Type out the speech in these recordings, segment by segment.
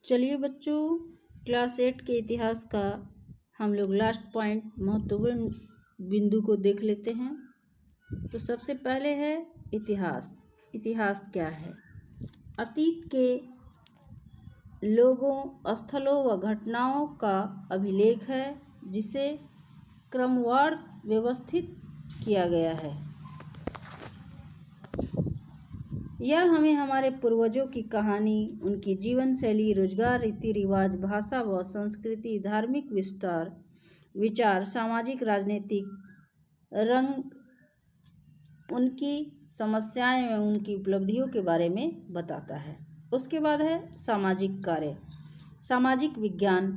चलिए बच्चों, क्लास 8 के इतिहास का हम लोग लास्ट पॉइंट महत्वपूर्ण बिंदु को देख लेते हैं। तो सबसे पहले है इतिहास। इतिहास क्या है? अतीत के लोगों, स्थलों व घटनाओं का अभिलेख है जिसे क्रमवार व्यवस्थित किया गया है। यह हमें हमारे पूर्वजों की कहानी, उनकी जीवन शैली, रोजगार, रीति रिवाज, भाषा व संस्कृति, धार्मिक विचार, सामाजिक राजनीतिक रंग, उनकी समस्याएं एवं उनकी उपलब्धियों के बारे में बताता है। उसके बाद है सामाजिक कार्य। सामाजिक विज्ञान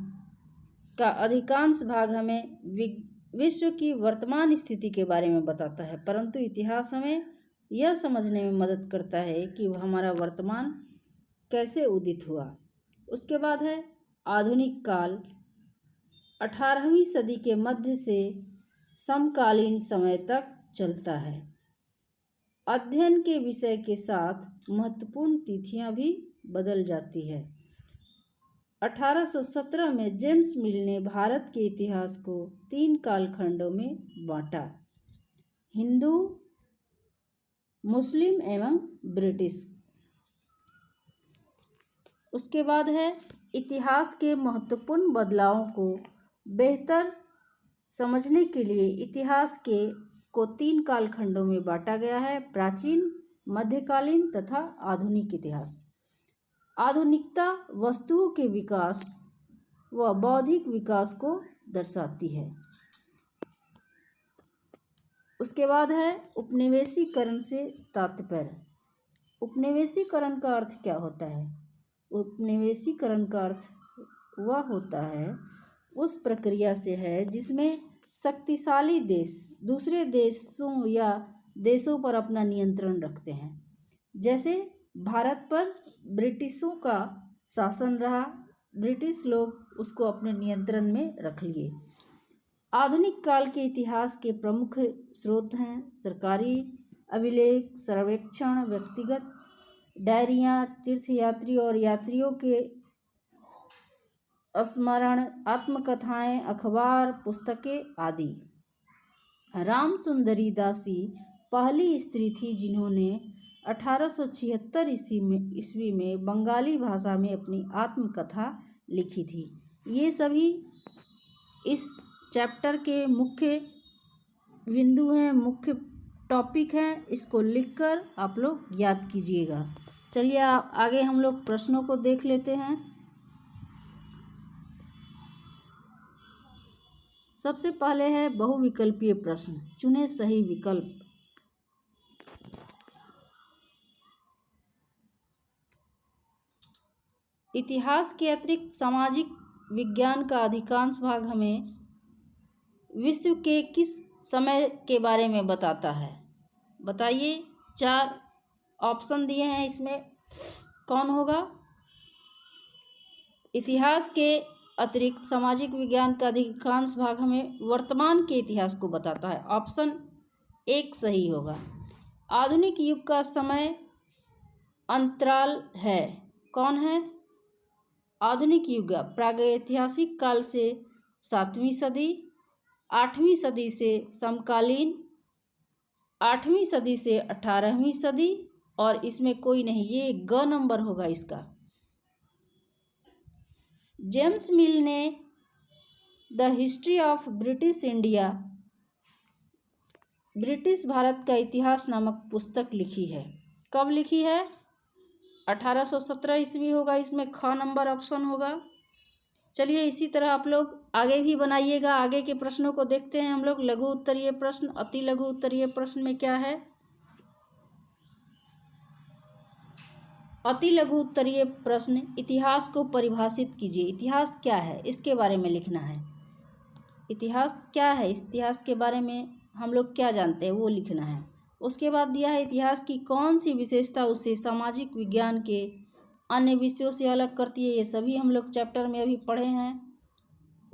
का अधिकांश भाग हमें विश्व की वर्तमान स्थिति के बारे में बताता है, परंतु इतिहास हमें यह समझने में मदद करता है कि हमारा वर्तमान कैसे उदित हुआ। उसके बाद है आधुनिक काल। 18वीं सदी के मध्य से समकालीन समय तक चलता है। अध्ययन के विषय के साथ महत्वपूर्ण तिथियां भी बदल जाती है। 1817 में जेम्स मिल ने भारत के इतिहास को 3 कालखंडों में बांटा: हिंदू, मुस्लिम एवं ब्रिटिश। उसके बाद है इतिहास के महत्वपूर्ण बदलावों को बेहतर समझने के लिए इतिहास को 3 कालखंडों में बांटा गया है: प्राचीन, मध्यकालीन तथा आधुनिक इतिहास। आधुनिकता वस्तुओं के विकास व बौद्धिक विकास को दर्शाती है। उसके बाद है उपनिवेशीकरण से तात्पर्य। उपनिवेशीकरण का अर्थ क्या होता है? उपनिवेशीकरण का अर्थ वह होता है, उस प्रक्रिया से है जिसमें शक्तिशाली देश दूसरे देशों या देशों पर अपना नियंत्रण रखते हैं। जैसे भारत पर ब्रिटिशों का शासन रहा, ब्रिटिश लोग उसको अपने नियंत्रण में रख लिए। आधुनिक काल के इतिहास के प्रमुख स्रोत हैं सरकारी अभिलेख, सर्वेक्षण, व्यक्तिगत डायरियाँ, तीर्थयात्री और यात्रियों के स्मरण, आत्मकथाएं, अखबार, पुस्तकें आदि। राम सुंदरी दासी पहली स्त्री थी जिन्होंने 1876 ईस्वी में बंगाली भाषा में अपनी आत्मकथा लिखी थी। ये सभी इस चैप्टर के मुख्य बिंदु हैं, मुख्य टॉपिक हैं। इसको लिखकर आप लोग याद कीजिएगा। चलिए आगे हम लोग प्रश्नों को देख लेते हैं। सबसे पहले है बहुविकल्पीय प्रश्न। चुने सही विकल्प। इतिहास के अतिरिक्त सामाजिक विज्ञान का अधिकांश भाग हमें विश्व के किस समय के बारे में बताता है? बताइए। 4 ऑप्शन दिए हैं, इसमें कौन होगा? इतिहास के अतिरिक्त सामाजिक विज्ञान का अधिकांश भाग हमें वर्तमान के इतिहास को बताता है। ऑप्शन 1 सही होगा। आधुनिक युग का समय अंतराल है। कौन है? आधुनिक युग प्रागैतिहासिक काल से 7वीं सदी, 8वीं सदी से समकालीन, 8वीं सदी से 18वीं सदी, और इसमें कोई नहीं, ये ग नंबर होगा इसका। जेम्स मिल ने the history of British India, British Bharat का इतिहास नामक पुस्तक लिखी है। कब लिखी है? 1817 ईस्वी होगा, इसमें ख नंबर ऑप्शन होगा। चलिए इसी तरह आप लोग आगे भी बनाइएगा। आगे के प्रश्नों को देखते हैं हम लोग। लघु उत्तरीय प्रश्न, अति लघु उत्तरीय प्रश्न में क्या है? अति लघु उत्तरीय प्रश्न, इतिहास को परिभाषित कीजिए। इतिहास क्या है, इसके बारे में लिखना है। इतिहास क्या है, इतिहास के बारे में हम लोग क्या जानते हैं वो लिखना है। उसके बाद दिया है इतिहास की कौन सी विशेषता उसे सामाजिक विज्ञान के अन्य विषयों से अलग करती है। ये सभी हम लोग चैप्टर में अभी पढ़े हैं।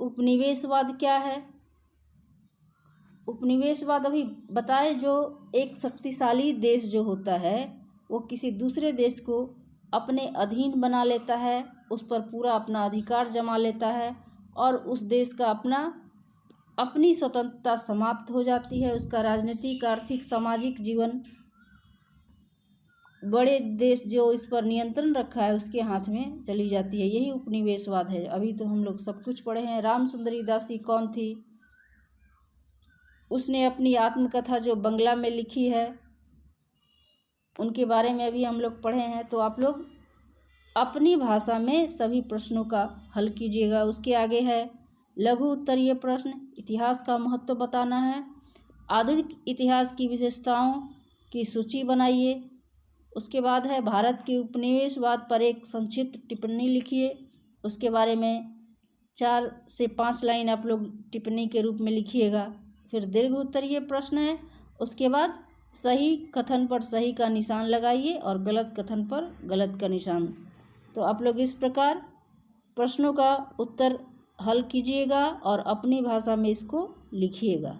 उपनिवेशवाद क्या है? उपनिवेशवाद अभी बताए, जो एक शक्तिशाली देश जो होता है वो किसी दूसरे देश को अपने अधीन बना लेता है, उस पर पूरा अपना अधिकार जमा लेता है और उस देश का अपनी स्वतंत्रता समाप्त हो जाती है। उसका राजनीतिक, आर्थिक, सामाजिक जीवन बड़े देश जो इस पर नियंत्रण रखा है उसके हाथ में चली जाती है। यही उपनिवेशवाद है। अभी तो हम लोग सब कुछ पढ़े हैं। रामसुंदरी दासी कौन थी? उसने अपनी आत्मकथा जो बंगला में लिखी है उनके बारे में अभी हम लोग पढ़े हैं। तो आप लोग अपनी भाषा में सभी प्रश्नों का हल कीजिएगा। उसके आगे है लघु उत्तरीय प्रश्न, इतिहास का महत्व बताना है। आधुनिक इतिहास की विशेषताओं की सूची बनाइए। उसके बाद है भारत के उपनिवेशवाद पर एक संक्षिप्त टिप्पणी लिखिए। उसके बारे में 4 से 5 लाइन आप लोग टिप्पणी के रूप में लिखिएगा। फिर दीर्घ उत्तरीय प्रश्न है। उसके बाद सही कथन पर सही का निशान लगाइए और गलत कथन पर गलत का निशान। तो आप लोग इस प्रकार प्रश्नों का उत्तर हल कीजिएगा और अपनी भाषा में इसको लिखिएगा।